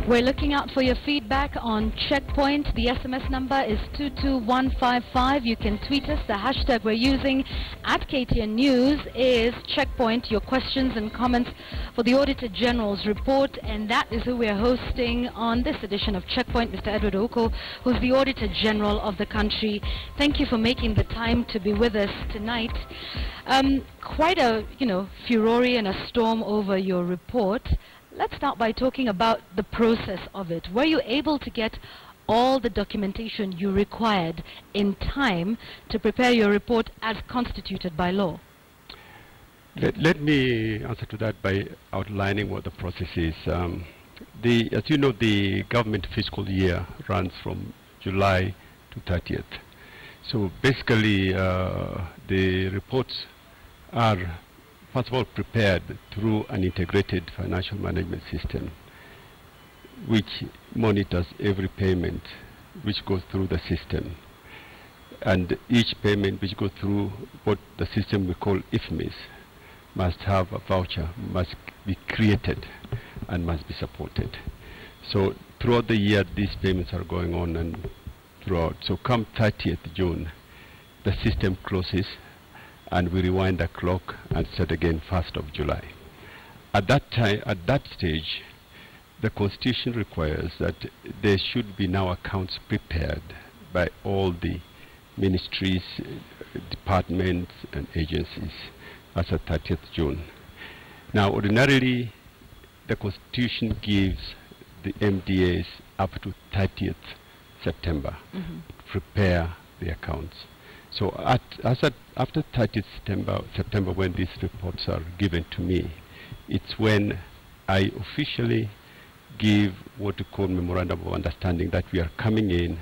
We're looking out for your feedback on Checkpoint. The SMS number is 22155. You can tweet us. The hashtag we're using at KTN News is Checkpoint. Your questions and comments for the Auditor General's report, and that is who we're hosting on this edition of Checkpoint, Mr. Edward Oko, who's the Auditor General of the country. Thank you for making the time to be with us tonight. Quite a, furore and a storm over your report. Let's start by talking about the process of it. Were you able to get all the documentation you required in time to prepare your report as constituted by law? Let me answer to that by outlining what the process is. As you know, the government fiscal year runs from July to 30th. So basically, the reports are first of all prepared through an integrated financial management system which monitors every payment which goes through the system, and each payment which goes through what the system we call IFMIS must have a voucher, must be created and must be supported. So throughout the year these payments are going on and throughout. So come 30th June the system closes and we rewind the clock and start again 1st of July. At that time, at that stage, the Constitution requires that there should be now accounts prepared by all the ministries, departments and agencies as of 30th June. Now ordinarily the Constitution gives the MDAs up to 30th September to prepare the accounts. So after 30th September, when these reports are given to me, it's when I officially give what we call memorandum of understanding that we are coming in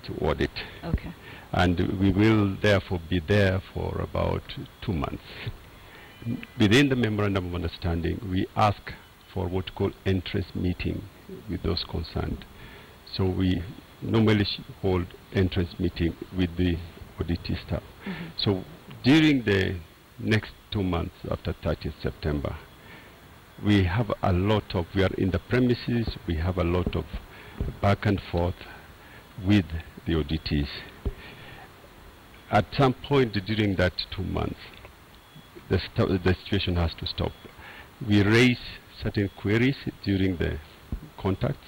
to audit. Okay. And we will therefore be there for about 2 months. Within the memorandum of understanding, we ask for what we call interest meeting with those concerned. So we normally hold interest meeting with the auditee staff. So during the next 2 months after 30th September, we have a lot of, we are in the premises, we have a lot of back and forth with the auditees. At some point during that 2 months, the situation has to stop. We raise certain queries during the contacts.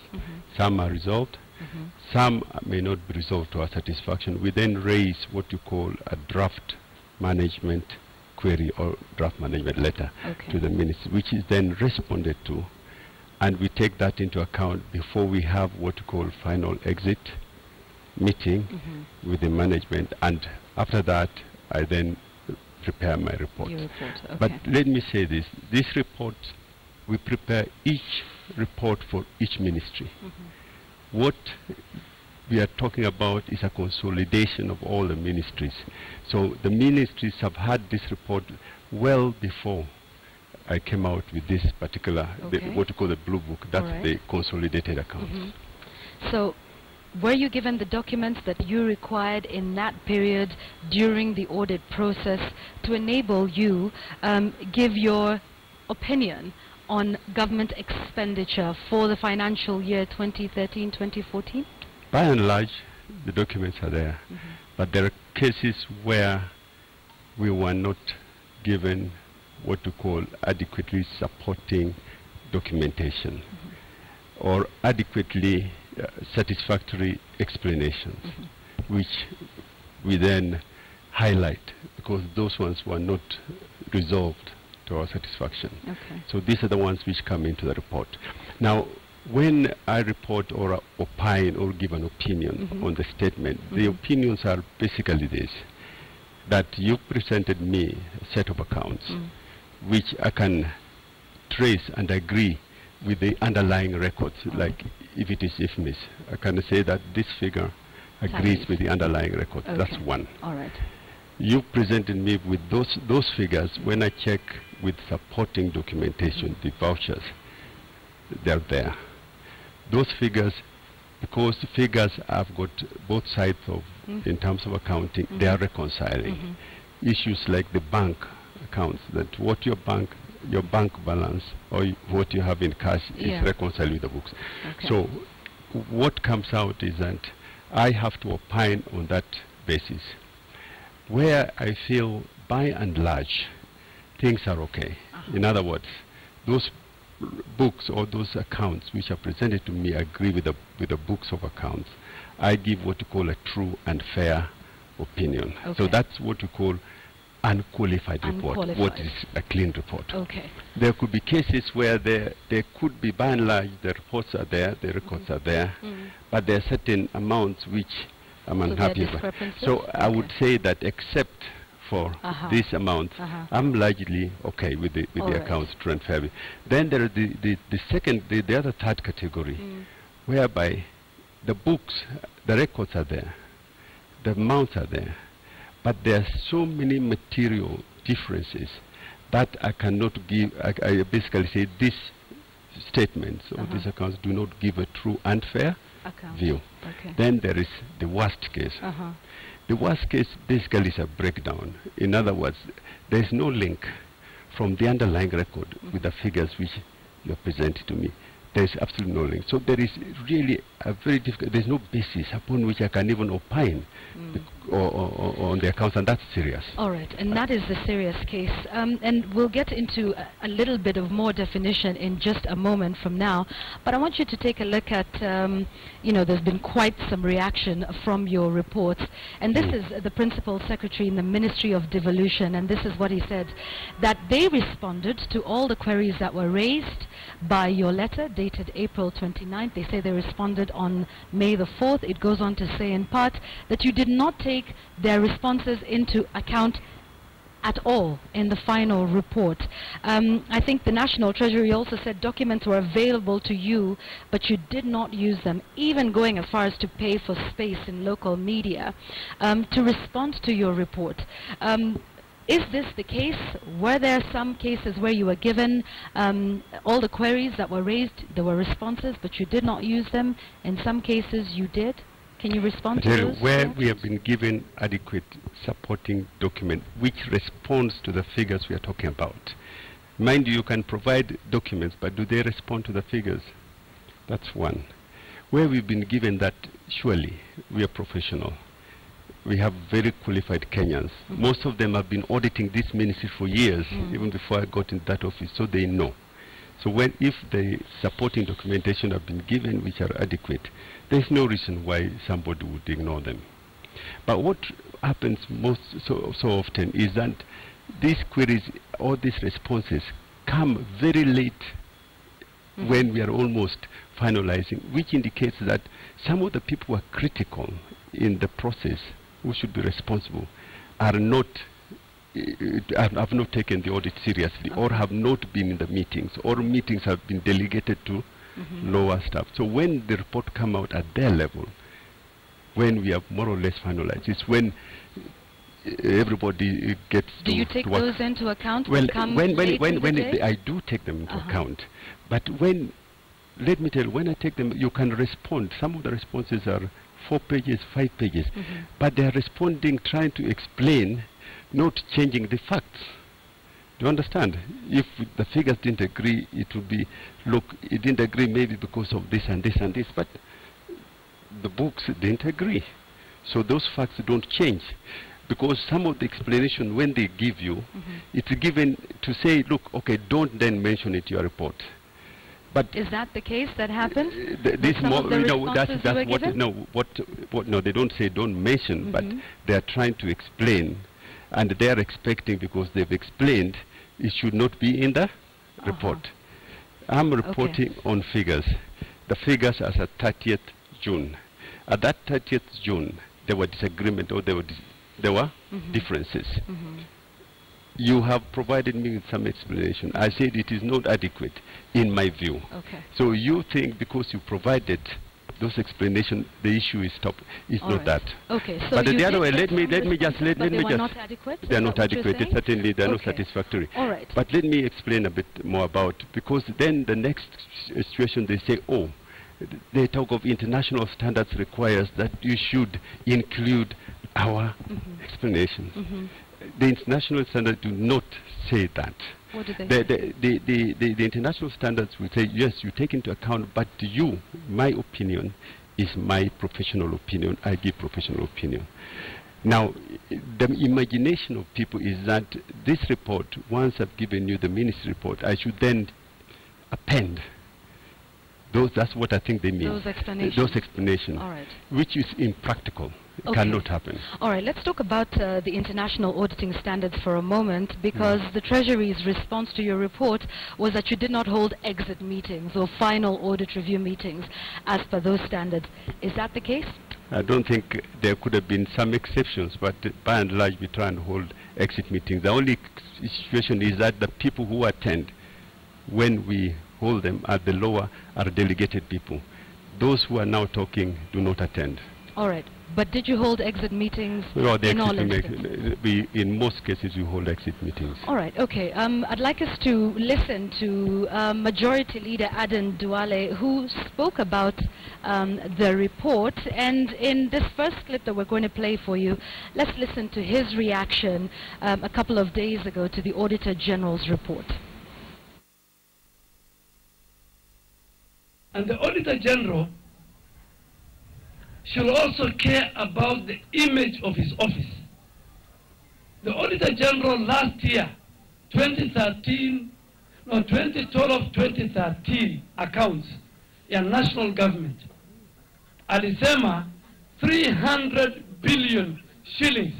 Some are resolved. Some may not be resolved to our satisfaction. We then raise what you call a draft management query or draft management letter to the ministry, which is then responded to, and we take that into account before we have what you call final exit meeting with the management, and after that I then prepare my report. But let me say this report, we prepare each report for each ministry. What we are talking about is a consolidation of all the ministries. So the ministries have had this report well before I came out with this particular, what we call the blue book. That's the consolidated accounts. So were you given the documents that you required in that period during the audit process to enable you give your opinion on government expenditure for the financial year 2013-2014? By and large, the documents are there, but there are cases where we were not given what we call adequately supporting documentation or adequately satisfactory explanations, which we then highlight because those ones were not resolved to our satisfaction. So these are the ones which come into the report. Now, when I report or opine or give an opinion on the statement, the opinions are basically this: that you presented me a set of accounts which I can trace and agree with the underlying records. Like if it is IFMIS, I can say that this figure agrees with the underlying records. That's one. You presented me with those figures. When I check with supporting documentation, the vouchers, they're there. Those figures, because the figures have got both sides of, in terms of accounting, they are reconciling. Issues like the bank accounts, that what your bank your bank balance or what you have in cash Yeah. is reconciled with the books. Okay. So what comes out is that I have to opine on that basis. Where I feel by and large things are okay. In other words, those books or those accounts which are presented to me agree with the books of accounts, I give what you call a true and fair opinion. Okay. So that's what we call unqualified report, what Unqualified. is a clean report. Okay. There could be cases where there could be, by and large, the reports are there, the records are there, but there are certain amounts which I'm So there are unhappy with. discrepancies? So I would Okay. say that except for this amount, I'm largely okay with the All right. accounts, true and fair. Then there is the other third category, whereby the books, the records are there, the amounts are there, but there are so many material differences that I cannot give. I basically say these statements or these accounts do not give a true and fair Account. view. Okay. Then there is the worst case. The worst case basically is a breakdown. In other words, there is no link from the underlying record with the figures which you are presenting to me. There is absolutely no link. So there is really a very difficult, there is no basis upon which I can even opine on the accounts, and that's serious. All right, and that is the serious case. And we'll get into a little bit of more definition in just a moment from now. But I want you to take a look at, you know, there's been quite some reaction from your reports. And this is the Principal Secretary in the Ministry of Devolution, and this is what he said, that they responded to all the queries that were raised by your letter dated April 29th. They say they responded on May the 4th. It goes on to say in part that you did not take their responses into account at all in the final report. I think the National Treasury also said documents were available to you, but you did not use them, even going as far as to pay for space in local media to respond to your report. Is this the case? Were there some cases where you were given all the queries that were raised, there were responses, but you did not use them? In some cases you did? Can you respond to those? Where we have been given adequate supporting document which responds to the figures we are talking about. Mind you, you can provide documents, but do they respond to the figures? That's one. Where we've been given that, surely we are professional. We have very qualified Kenyans. Most of them have been auditing this ministry for years, even before I got into that office, so they know. So if the supporting documentation have been given which are adequate, there's no reason why somebody would ignore them. But what happens so often is that these queries or these responses come very late when we are almost finalizing, which indicates that some of the people who are critical in the process, who should be responsible, have not taken the audit seriously, or have not been in the meetings, or meetings have been delegated to lower staff. So when the report come out at their level, when we have more or less finalized, it's when everybody gets to work. Do you take those into account? Well, when I do take them into account, but when, let me tell you, when I take them, you can respond. Some of the responses are 4 pages, 5 pages, but they are responding, trying to explain, not changing the facts. Do you understand? If the figures didn't agree, it would be, look, it didn't agree maybe because of this and this and this, but the books didn't agree. So those facts don't change. Because some of the explanation, when they give you, it's given to say, look, okay, don't then mention it in your report. But is that the case that happened? This more, that's what no, they don't say don't mention, but they are trying to explain, and they are expecting, because they've explained, it should not be in the report. I'm reporting on figures. The figures as at 30th June. At that 30th June, there were disagreement, or there were differences. You have provided me with some explanation. I said it is not adequate in my view. So you think because you provided those explanations, the issue is stopped. It's not that. So but the other way, let me just. Not adequate? They are not adequate. Certainly, they are not satisfactory. But let me explain a bit more about, because then the next situation they say, oh, they talk of international standards requires that you should include our explanation. The international standards do not say that. What do they say? The international standards will say, yes, you take into account, but you, my opinion is my professional opinion. I give professional opinion. Now, the imagination of people is that this report, once I've given you the ministry report, I should then append those. That's what I think they mean. Those explanations. Those explanations. All right. Which is impractical. It Okay. cannot happen. All right, let's talk about the international auditing standards for a moment, because the Treasury's response to your report was that you did not hold exit meetings or final audit review meetings as per those standards. Is that the case? I don't think there could have been some exceptions, but by and large we try and hold exit meetings. The only situation is that the people who attend when we hold them at the lower are delegated people. Those who are now talking do not attend. All right, but did you hold exit meetings No, in all instances? in most cases we hold exit meetings. All right, okay. I'd like us to listen to Majority Leader Aden Duale, who spoke about the report. And in this first clip that we're going to play for you, let's listen to his reaction a couple of days ago to the Auditor General's report. And the Auditor General should also care about the image of his office. The Auditor General last year, 2012-2013 accounts ya national government alisema 300 billion shillings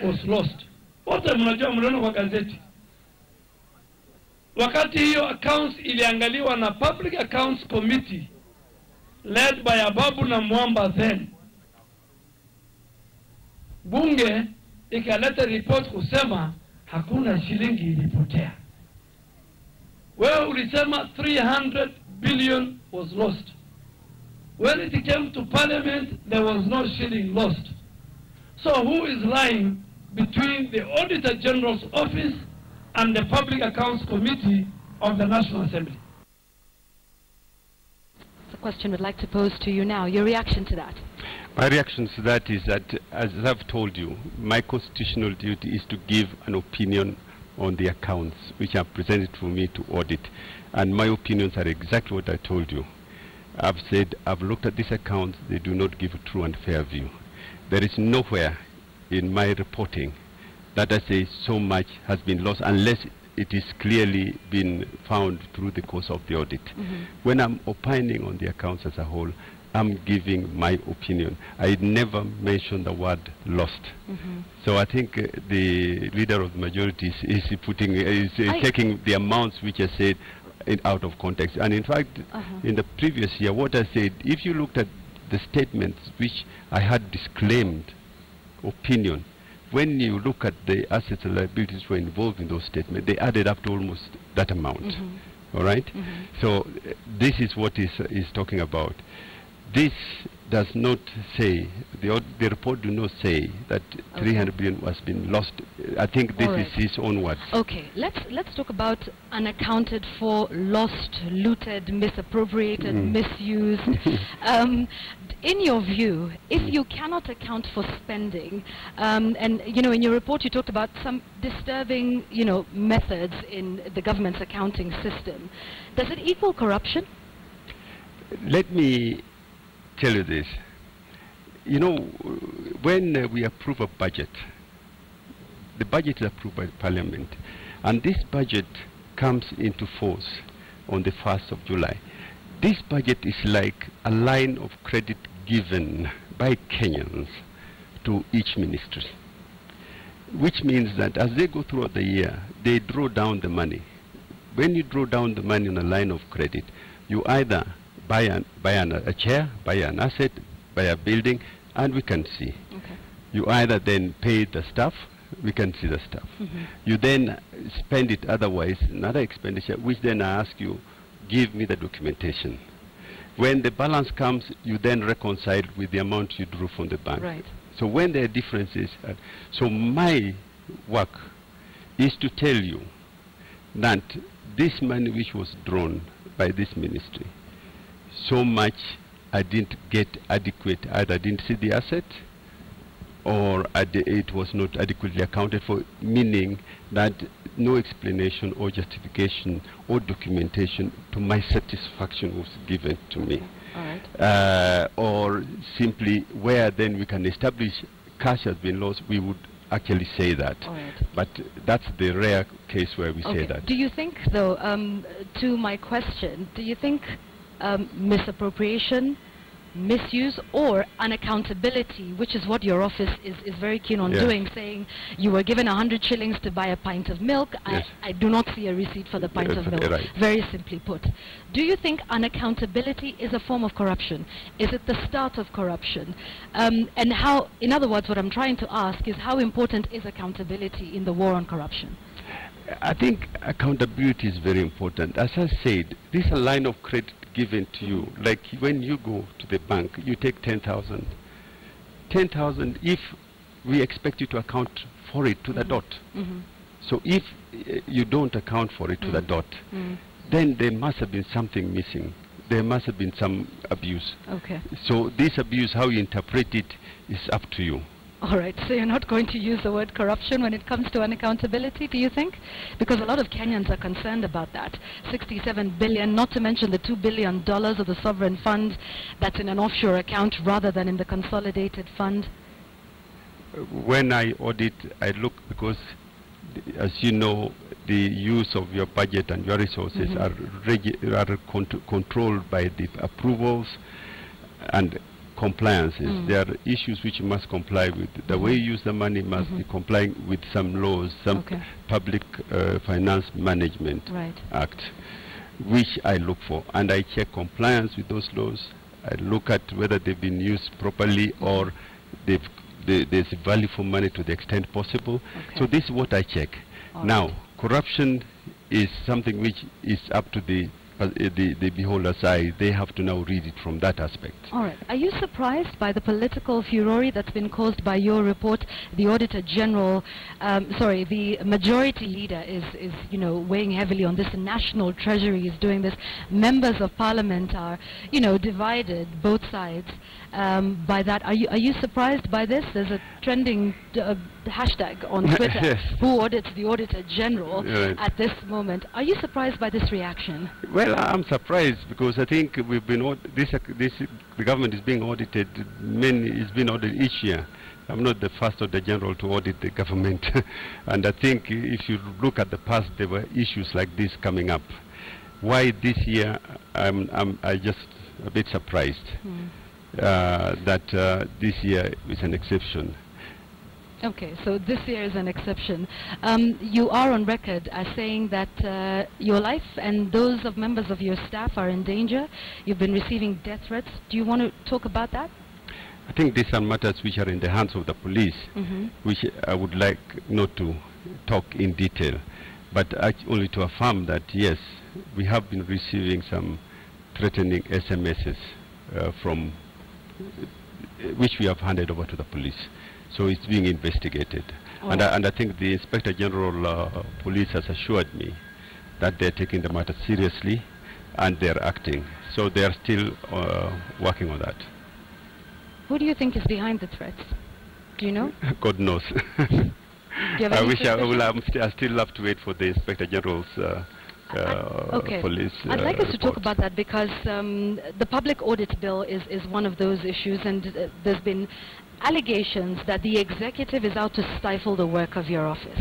was lost. Wote mnajua, mliona kwa gazeti. Wakati hiyo accounts iliangaliwa na Public Accounts Committee led by Ababu na Mwamba then, bunge ikaleta report kusema hakuna shilingi ilipotea. Wewe ulisema 300 billion was lost. When it came to parliament, there was no shilling lost. So who is lying between the Auditor General's office and the Public Accounts Committee of the National Assembly? The question we'd like to pose to you now. Your reaction to that? My reaction to that is that, as I've told you, my constitutional duty is to give an opinion on the accounts which are presented for me to audit. And my opinions are exactly what I told you. I've said, I've looked at these accounts, they do not give a true and fair view. There is nowhere in my reporting that I say so much has been lost unless it is clearly been found through the course of the audit. When I'm opining on the accounts as a whole, I'm giving my opinion. I never mentioned the word lost. So I think the leader of the majority is taking the amounts which I said out of context. And in fact, in the previous year, what I said, if you looked at the statements which I had disclaimed opinion, when you look at the assets and liabilities were involved in those statements, they added up to almost that amount. All right? So this is what is talking about. This does not say, the report do not say that 300 billion has been lost. I think this is his own words. Okay, let's talk about unaccounted for, lost, looted, misappropriated, misused. In your view, if you cannot account for spending, and you know, in your report you talked about some disturbing, you know, methods in the government's accounting system, does it equal corruption? Let me tell you this. You know, when we approve a budget, the budget is approved by Parliament, and this budget comes into force on the 1st of July. This budget is like a line of credit given by Kenyans to each ministry, which means that as they go throughout the year, they draw down the money. When you draw down the money on a line of credit, you either buy a chair, buy an asset, buy a building, and we can see. You either then pay the staff, we can see the staff. You then spend it otherwise, another expenditure, which then I ask you, give me the documentation. When the balance comes, you then reconcile with the amount you drew from the bank. So when there are differences, so my work is to tell you that this money which was drawn by this ministry, so much I didn't get adequate, either I didn't see the asset or it was not adequately accounted for, meaning that no explanation or justification or documentation to my satisfaction was given to me. All right. Or simply where then we can establish cash has been lost, we would actually say that. All right. But that's the rare case where we say that. Do you think, though, to my question, do you think misappropriation, misuse, or unaccountability, which is what your office is very keen on doing, saying you were given 100 shillings to buy a pint of milk, Yes. I do not see a receipt for the pint of milk, right. very simply put. Do you think unaccountability is a form of corruption? Is it the start of corruption? And how, in other words, what I'm trying to ask is how important is accountability in the war on corruption? I think accountability is very important. As I said, this is a line of credit given to you. Like when you go to the bank, you take 10,000. 10,000, if we expect you to account for it to the dot. So if you don't account for it to the dot, then there must have been something missing. There must have been some abuse. Okay. So this abuse, how you interpret it, is up to you. All right, so you're not going to use the word corruption when it comes to unaccountability, do you think? Because a lot of Kenyans are concerned about that. 67 billion, not to mention the $2 billion of the sovereign fund that's in an offshore account rather than in the consolidated fund. When I audit, I look, because as you know, the use of your budget and your resources are controlled by the approvals and compliances. There are issues which you must comply with. The way you use the money must be complying with some laws, some Public Finance Management Act, which I look for. And I check compliance with those laws. I look at whether they've been used properly or there's value for money to the extent possible. So this is what I check. Now, corruption is something which is up to the beholder's eye. They have to now read it from that aspect. All right. Are you surprised by the political furore that's been caused by your report? The Auditor General, the Majority Leader is weighing heavily on this. The National Treasury is doing this. Members of Parliament are, divided, both sides, by that. Are you surprised by this? There's a trending hashtag on Twitter, yes. Who audits the Auditor General at this moment. Are you surprised by this reaction? Well, I'm surprised because I think we've been the government is being audited. It's been audited each year. I'm not the first Auditor General to audit the government, and I think if you look at the past, there were issues like this coming up. Why this year? I'm just a bit surprised that this year is an exception. Okay, so this year is an exception. You are on record as saying that your life and those of members of your staff are in danger. You've been receiving death threats. Do you want to talk about that? I think these are matters which are in the hands of the police, which I would like not to talk in detail, but only to affirm that, yes, we have been receiving some threatening SMSs from which we have handed over to the police. So it's being investigated. And I think the Inspector General Police has assured me that they're taking the matter seriously and they're acting. So they are still working on that. Who do you think is behind the threats? Do you know? God knows. I wish I still have to wait for the Inspector General's police I'd like us to talk report. about that because the Public Audit Bill is one of those issues, and there's been allegations that the executive is out to stifle the work of your office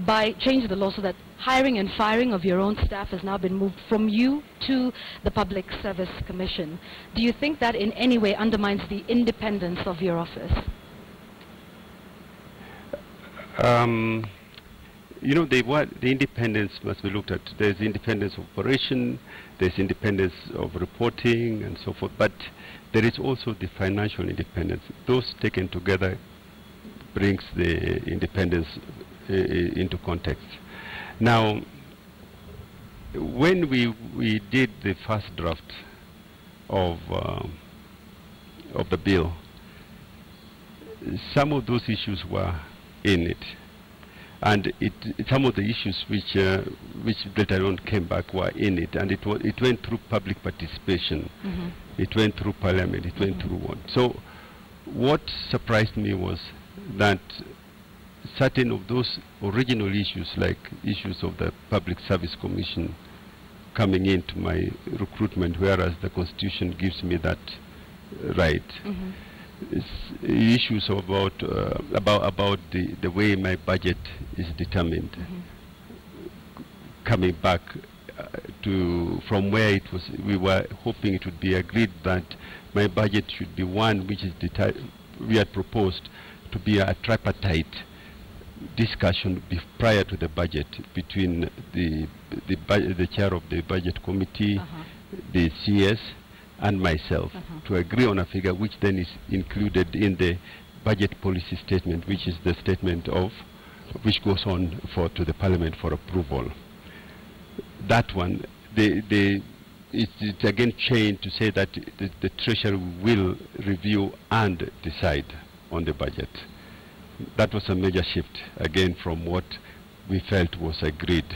by changing the law so that hiring and firing of your own staff has now been moved from you to the Public Service Commission. Do you think that in any way undermines the independence of your office? The independence must be looked at. There's independence of operation, there's independence of reporting and so forth, but there is also the financial independence. Those taken together brings the independence into context. Now, when we did the first draft of the bill, some of those issues were in it. And some of the issues which later on came back were in it, and it went through public participation. It went through Parliament. It went through one. So what surprised me was that certain of those original issues, like issues of the Public Service Commission coming into my recruitment, whereas the Constitution gives me that right. Issues about the way my budget is determined, coming back to from where it was, we were hoping it would be agreed that my budget should be one which is we had proposed to be a tripartite discussion prior to the budget between the chair of the budget committee, the CS, and myself, to agree on a figure which then is included in the budget policy statement, which is the statement of which goes on to the Parliament for approval. That one, it's again changed to say that the Treasury will review and decide on the budget. That was a major shift, again, from what we felt was agreed.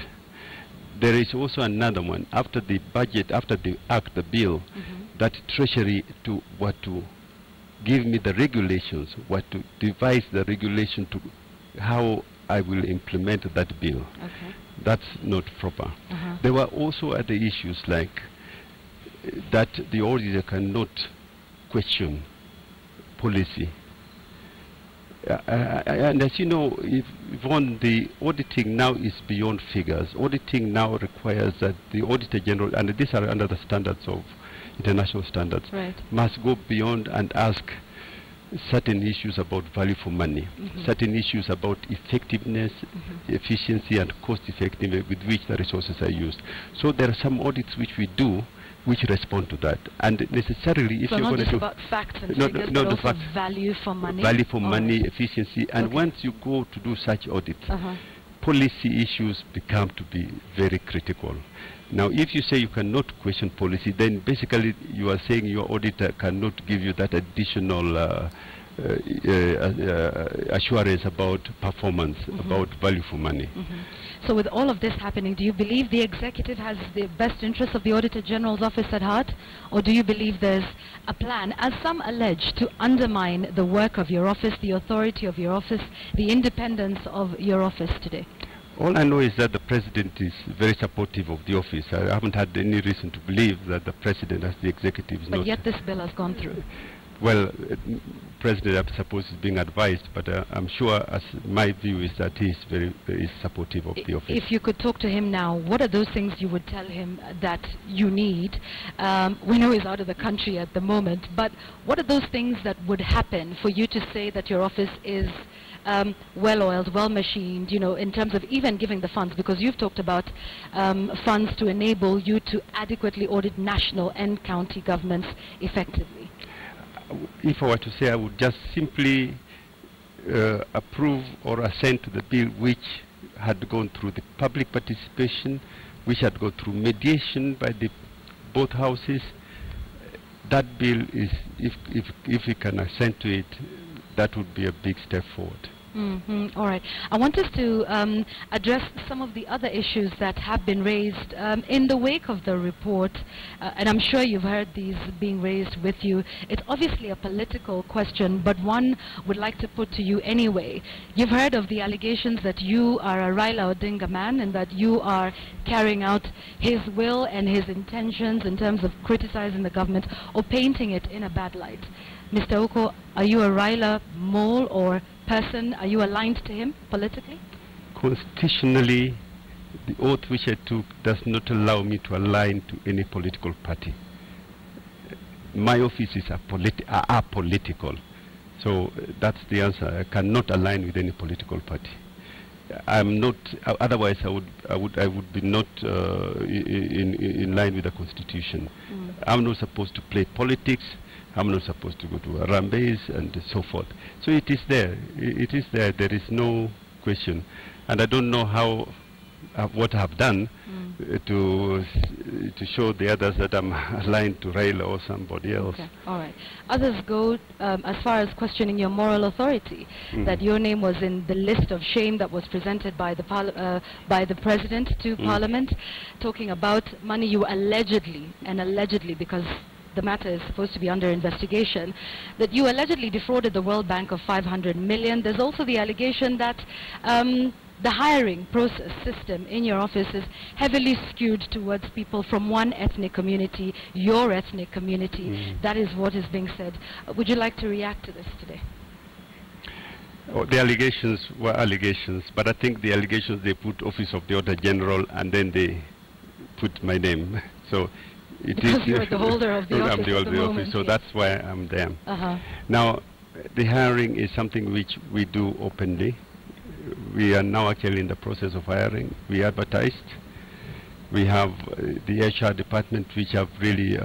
There is also another one. After the budget, after the act, the bill, that Treasury to give me the regulations, to devise the regulation to how I will implement that bill. That's not proper. There were also other issues like that the auditor cannot question policy. And as you know, Yvonne, the auditing now is beyond figures. Auditing now requires that the Auditor General, and these are under the standards of international standards, must go beyond and ask certain issues about value for money, certain issues about effectiveness, efficiency, and cost effectiveness with which the resources are used. So there are some audits which we do which respond to that, and necessarily if so you're not going just to about facts and figures, but also value for money. Value for money, efficiency, and once you go to do such audits, policy issues become to be very critical. Now, if you say you cannot question policy, then basically you are saying your auditor cannot give you that additional assurance about performance, about value for money. So with all of this happening, do you believe the executive has the best interests of the Auditor General's office at heart? Or do you believe there's a plan, as some allege, to undermine the work of your office, the authority of your office, the independence of your office today? All I know is that the President is very supportive of the office. I haven't had any reason to believe that the President, as the executive, is not... But yet this bill has gone through. Well, President, I suppose, is being advised, but I'm sure, as my view is that he is very supportive of the office. If you could talk to him now, what are those things you would tell him that you need? We know he's out of the country at the moment, but what are those things that would happen for you to say that your office is well-oiled, well-machined, you know, in terms of even giving the funds, because you've talked about funds to enable you to adequately audit national and county governments effectively? If I were to say, I would just simply approve or assent to the bill which had gone through the public participation, which had gone through mediation by both houses. That bill is, if we can assent to it, that would be a big step forward. All right. I want us to address some of the other issues that have been raised in the wake of the report, and I'm sure you've heard these being raised with you. It's obviously a political question, but one would like to put to you anyway. You've heard of the allegations that you are a Raila Odinga man and that you are carrying out his will and his intentions in terms of criticizing the government or painting it in a bad light. Mr. Oko, are you a Raila mole or person? Are you aligned to him politically? Constitutionally, the oath which I took does not allow me to align to any political party. My office is apolitical. So that's the answer. I cannot align with any political party. I'm not. Otherwise, I would be not in line with the Constitution. I'm not supposed to play politics. I'm not supposed to go to a rampage and so forth. So it is there. It is there. There is no question. And I don't know how, what I have done to show the others that I'm aligned to Raila or somebody else. Okay. All right. Others go as far as questioning your moral authority, that your name was in the list of shame that was presented by the President to Parliament, talking about money you allegedly, because the matter is supposed to be under investigation, that you allegedly defrauded the World Bank of 500 million. There's also the allegation that the hiring process system in your office is heavily skewed towards people from one ethnic community, your ethnic community. That is what is being said. Would you like to react to this today? Oh, the allegations were allegations, but I think the allegations, they put Office of the Auditor General and then they put my name. So it because is. You are the holder of the office. I'm the holder of the office, so that's why I'm there. Now, the hiring is something which we do openly. We are now actually in the process of hiring. We advertised. We have the HR department, which have really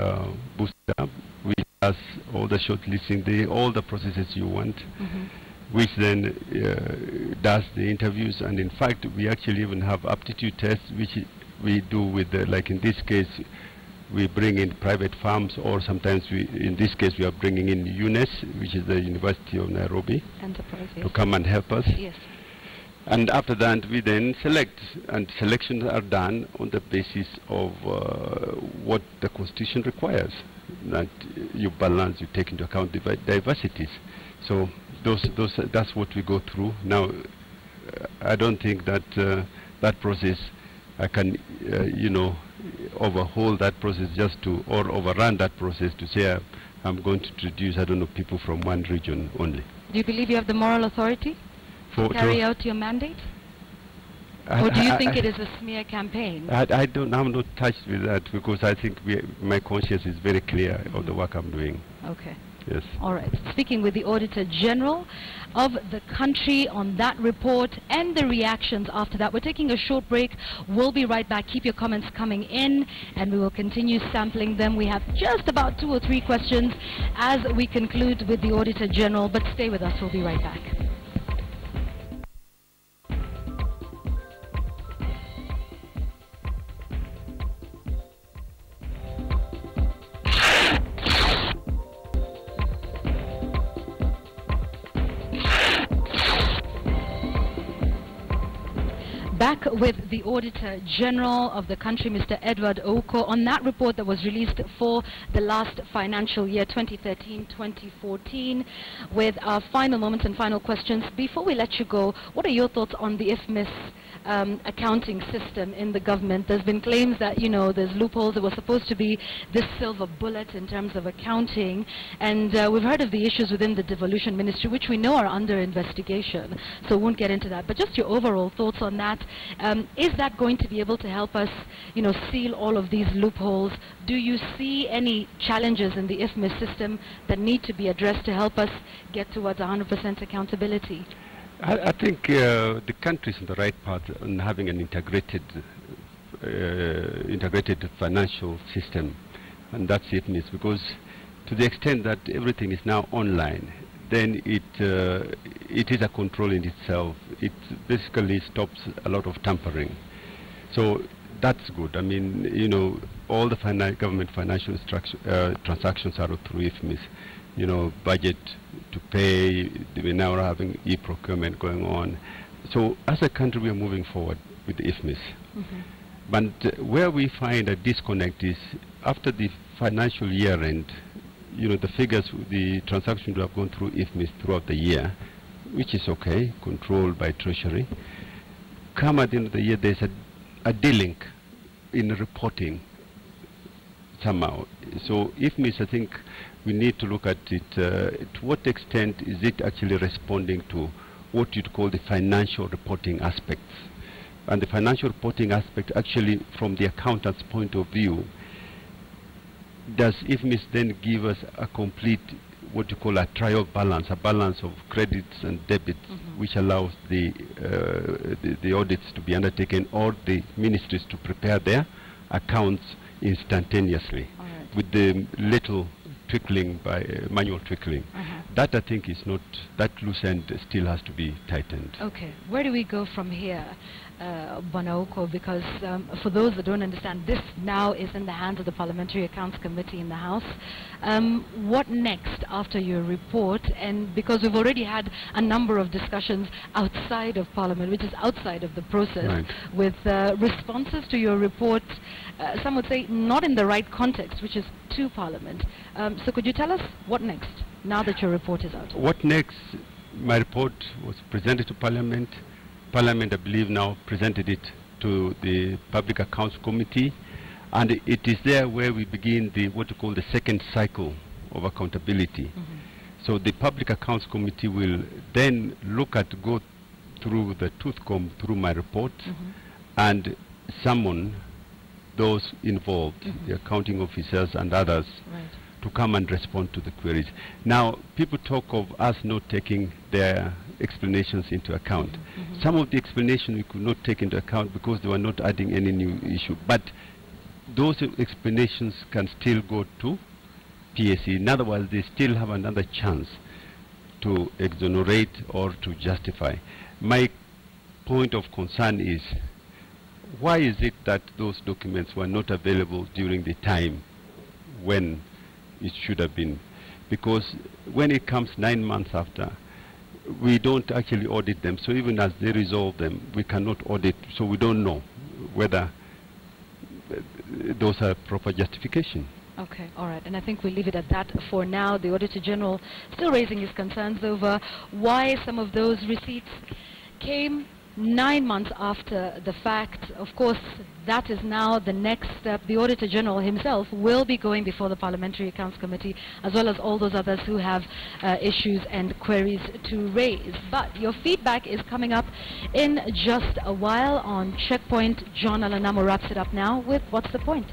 boosted up, which does all the shortlisting, all the processes you want, which then does the interviews. And in fact, we actually even have aptitude tests, which we do with, like in this case, we bring in private firms, or sometimes in this case, we are bringing in UNES, which is the University of Nairobi, Enterprise, to come and help us. Yes. And after that, we then select, and selections are done on the basis of what the Constitution requires, that you balance, you take into account diversities. So that's what we go through. Now, I don't think that that process, I can, overhaul that process or overrun that process to say I'm going to introduce, I don't know, people from one region only. Do you believe you have the moral authority to carry out your mandate? Or do you think it is a smear campaign? I'm not touched with that, because I think my conscience is very clear of the work I'm doing. Okay. Yes. All right. Speaking with the Auditor General of the country on that report and the reactions after that. We're taking a short break. We'll be right back. Keep your comments coming in, and we will continue sampling them. We have just about 2 or 3 questions as we conclude with the Auditor General, but stay with us. We'll be right back. Back with the Auditor General of the country, Mr. Edward Ouko, on that report that was released for the last financial year, 2013-2014, with our final moments and final questions. Before we let you go, what are your thoughts on the IFMIS accounting system in the government? There's been claims that, there's loopholes. There was supposed to be this silver bullet in terms of accounting, and we've heard of the issues within the Devolution Ministry, which we know are under investigation, so we won't get into that. But just your overall thoughts on that. Is that going to be able to help us, seal all of these loopholes? Do you see any challenges in the IFMIS system that need to be addressed to help us get towards 100% accountability? I think the country is on the right path on having an integrated financial system, and that's IFMIS, because to the extent that everything is now online, then it is a control in itself. It basically stops a lot of tampering. So that's good. I mean, all the government financial transactions are through IFMIS. Budget to pay, we're now having e-procurement going on. So as a country, we are moving forward with the IFMIS. But where we find a disconnect is after the financial year end, the figures, the transactions have gone through IFMIS throughout the year, which is okay, controlled by Treasury. Come at the end of the year, there's a delink in reporting somehow. So IFMIS, I think we need to look at it, to what extent is it actually responding to what you'd call the financial reporting aspects. And the financial reporting aspect, actually, from the accountant's point of view, does IFMIS then give us a complete, what you call a trial balance, a balance of credits and debits, which allows the audits to be undertaken, or the ministries to prepare their accounts instantaneously, with the little trickling by manual trickling. That I think is not, that loose end still has to be tightened. Okay, where do we go from here, Bwana, because for those that don't understand, this now is in the hands of the Parliamentary Accounts Committee in the House. What next after your report? And because we've already had a number of discussions outside of Parliament, which is outside of the process, with responses to your report, some would say not in the right context, which is to Parliament. So could you tell us what next, now that your report is out? What next? My report was presented to Parliament. Parliament, I believe, now presented it to the Public Accounts Committee, and it is there where we begin the what you call the second cycle of accountability. So the Public Accounts Committee will then go through the tooth comb through my report and summon those involved, the accounting officers and others, to come and respond to the queries. Now, people talk of us not taking their explanations into account. Some of the explanations we could not take into account because they were not adding any new issue. But those explanations can still go to PAC. In other words, they still have another chance to exonerate or to justify. My point of concern is, why is it that those documents were not available during the time when it should have been? Because when it comes 9 months after, we don't actually audit them. So even as they resolve them, we cannot audit. So we don't know whether those are proper justification. Okay, all right. And I think we'll leave it at that for now. The Auditor General still raising his concerns over why some of those receipts came 9 months after the fact. Of course, that is now the next step. The Auditor General himself will be going before the Parliamentary Accounts Committee, as well as all those others who have issues and queries to raise. But your feedback is coming up in just a while on Checkpoint. John Alanamo wraps it up now with What's the Point?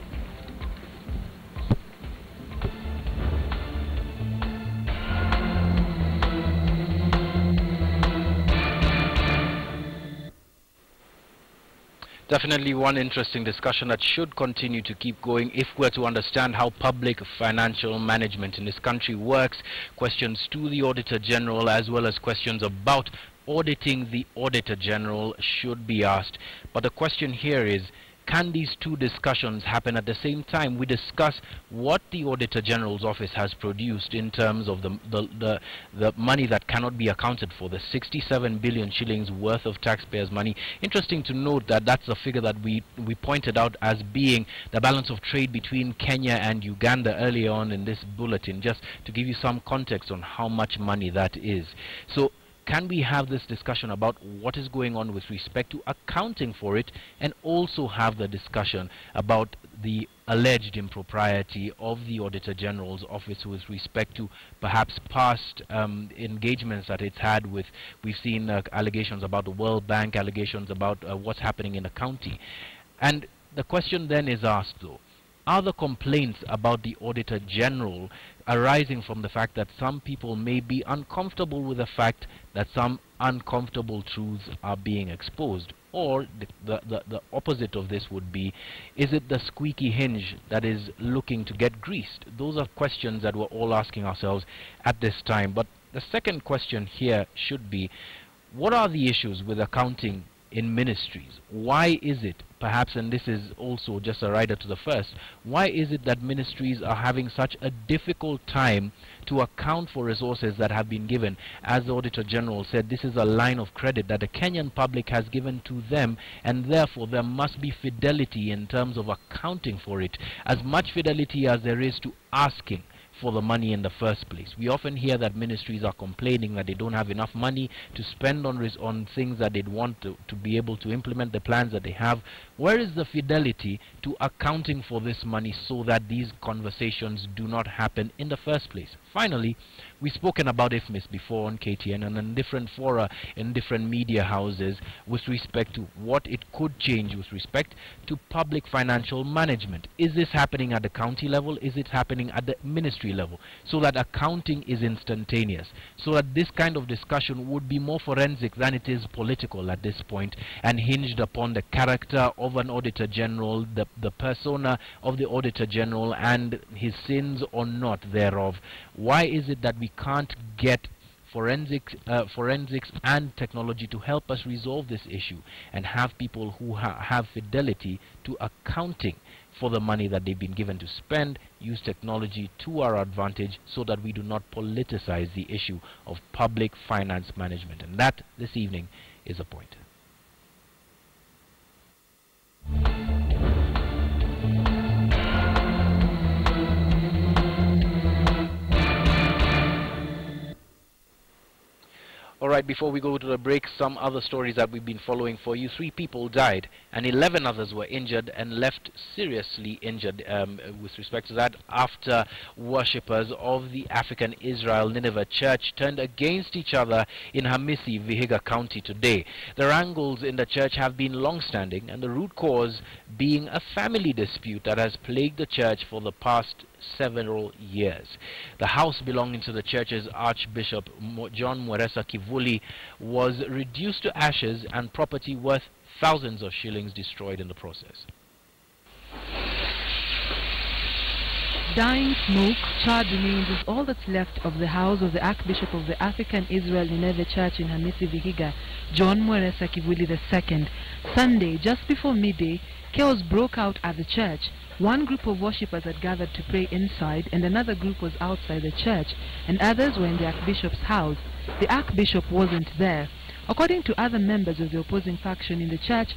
Definitely one interesting discussion that should continue to keep going if we're to understand how public financial management in this country works. Questions to the Auditor General as well as questions about auditing the Auditor General should be asked. But the question here is, can these two discussions happen at the same time? We discuss what the Auditor General's office has produced in terms of the money that cannot be accounted for, the 67 billion shillings worth of taxpayers' money. Interesting to note that that's a figure that we pointed out as being the balance of trade between Kenya and Uganda earlier on in this bulletin, just to give you some context on how much money that is. So, can we have this discussion about what is going on with respect to accounting for it, and also have the discussion about the alleged impropriety of the Auditor General's office with respect to perhaps past engagements that it's had with, we've seen allegations about the World Bank, allegations about what's happening in the county. And the question then is asked though, are the complaints about the Auditor General arising from the fact that some people may be uncomfortable with the fact that some uncomfortable truths are being exposed? Or the opposite of this would be, is it the squeaky hinge that is looking to get greased? Those are questions that we're all asking ourselves at this time. But the second question here should be, what are the issues with accounting in ministries? Why is it, perhaps, and this is also just a rider to the first, why is it that ministries are having such a difficult time to account for resources that have been given? As the Auditor General said, this is a line of credit that the Kenyan public has given to them, and therefore there must be fidelity in terms of accounting for it, as much fidelity as there is to asking for the money in the first place. We often hear that ministries are complaining that they don't have enough money to spend on things that they'd want to be able to implement the plans that they have. Where is the fidelity to accounting for this money so that these conversations do not happen in the first place? Finally, we've spoken about IFMIS before on KTN and in different fora, in different media houses, with respect to what it could change with respect to public financial management. Is this happening at the county level? Is it happening at the ministry level? So that accounting is instantaneous. So that this kind of discussion would be more forensic than it is political at this point, and hinged upon the character of an Auditor General, the persona of the Auditor General, and his sins or not thereof. Why is it that we can't get forensics and technology to help us resolve this issue, and have people who have fidelity to accounting for the money that they've been given to spend, use technology to our advantage, so that we do not politicize the issue of public finance management? And that, this evening, is a point. All right, before we go to the break, some other stories that we've been following for you. 3 people died and 11 others were injured and left seriously injured with respect to that, after worshippers of the African Israel Nineveh Church turned against each other in Hamisi, Vihiga County today. The wrangles in the church have been long-standing, and the root cause being a family dispute that has plagued the church for the past several years. The house belonging to the church's Archbishop John Mweresa Kivuli was reduced to ashes, and property worth thousands of shillings destroyed in the process. Dying smoke, charred remains is all that's left of the house of the Archbishop of the African Israel Nineveh Church in Hamisi, Vihiga, John Mweresa Kivuli II. Sunday, just before midday, chaos broke out at the church. One group of worshippers had gathered to pray inside, and another group was outside the church, and others were in the Archbishop's house. The Archbishop wasn't there. According to other members of the opposing faction in the church,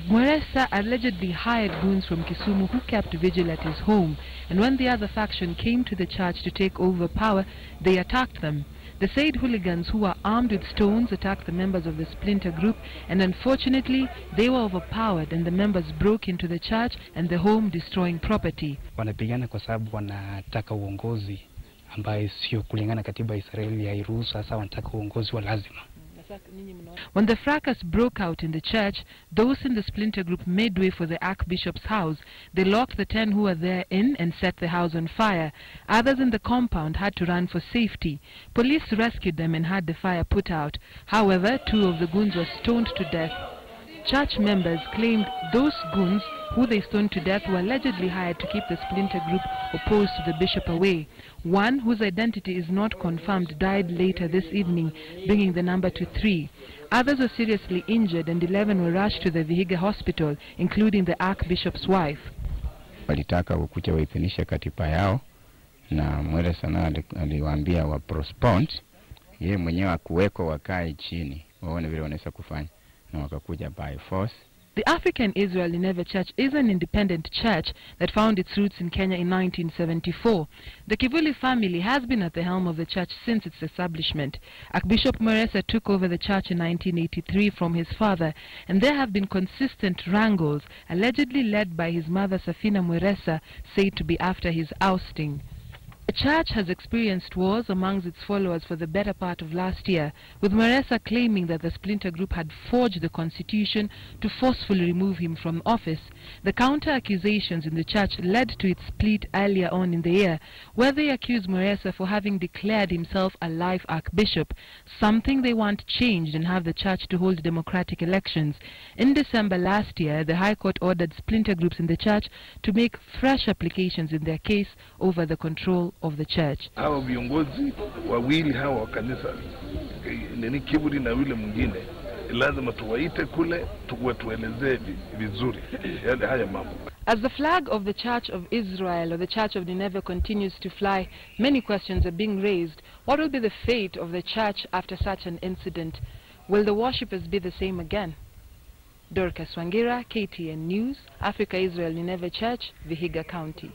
Mweresa allegedly hired goons from Kisumu who kept vigil at his home, and when the other faction came to the church to take over power, they attacked them. The said hooligans, who were armed with stones, attacked the members of the splinter group, and unfortunately they were overpowered, and the members broke into the church and the home, destroying property. Wanapigana kwa sababu wanataka uongozi ambaye sio kulingana katiba ya Israeli ya iruhusu. Sasa wanataka uongozi wa lazima. When the fracas broke out in the church, those in the splinter group made way for the Archbishop's house. They locked the 10 who were there in and set the house on fire. Others in the compound had to run for safety. Police rescued them and had the fire put out. However, 2 of the goons were stoned to death. Church members claimed those goons who they stoned to death were allegedly hired to keep the splinter group opposed to the bishop away. One, whose identity is not confirmed, died later this evening, bringing the number to 3. Others were seriously injured, and 11 were rushed to the Vihiga hospital, including the Archbishop's wife. Walitaka ukuja waithinisha katiba yao, na Mweresa na aliwaambia wa postpone, yeye mwenyewe akuweko wakae chini waone vile wanaweza kufanya, na wakakuja by force. The African Israel Nineveh Church is an independent church that found its roots in Kenya in 1974. The Kivuli family has been at the helm of the church since its establishment. Archbishop Mweresa took over the church in 1983 from his father, and there have been consistent wrangles, allegedly led by his mother Safina Mweresa, said to be after his ousting. The church has experienced wars amongst its followers for the better part of last year, with Mweresa claiming that the splinter group had forged the constitution to forcefully remove him from office. The counter-accusations in the church led to its split earlier on in the year, where they accused Mweresa for having declared himself a life archbishop, something they want changed and have the church to hold democratic elections. In December last year, the High Court ordered splinter groups in the church to make fresh applications in their case over the control of the church. Hawa viongozi wawili hawa wa kanisa ni Kivuli na yule mwingine, lazima tuwaite kule tuelezee vizuri yale haya mambo. As the flag of the Church of Israel or the Church of Nineveh continues to fly, many questions are being raised. What will be the fate of the church after such an incident? Will the worshippers be the same again? Dorcas Wangira, KTN News, Africa Israel Nineveh Church, Vihiga County.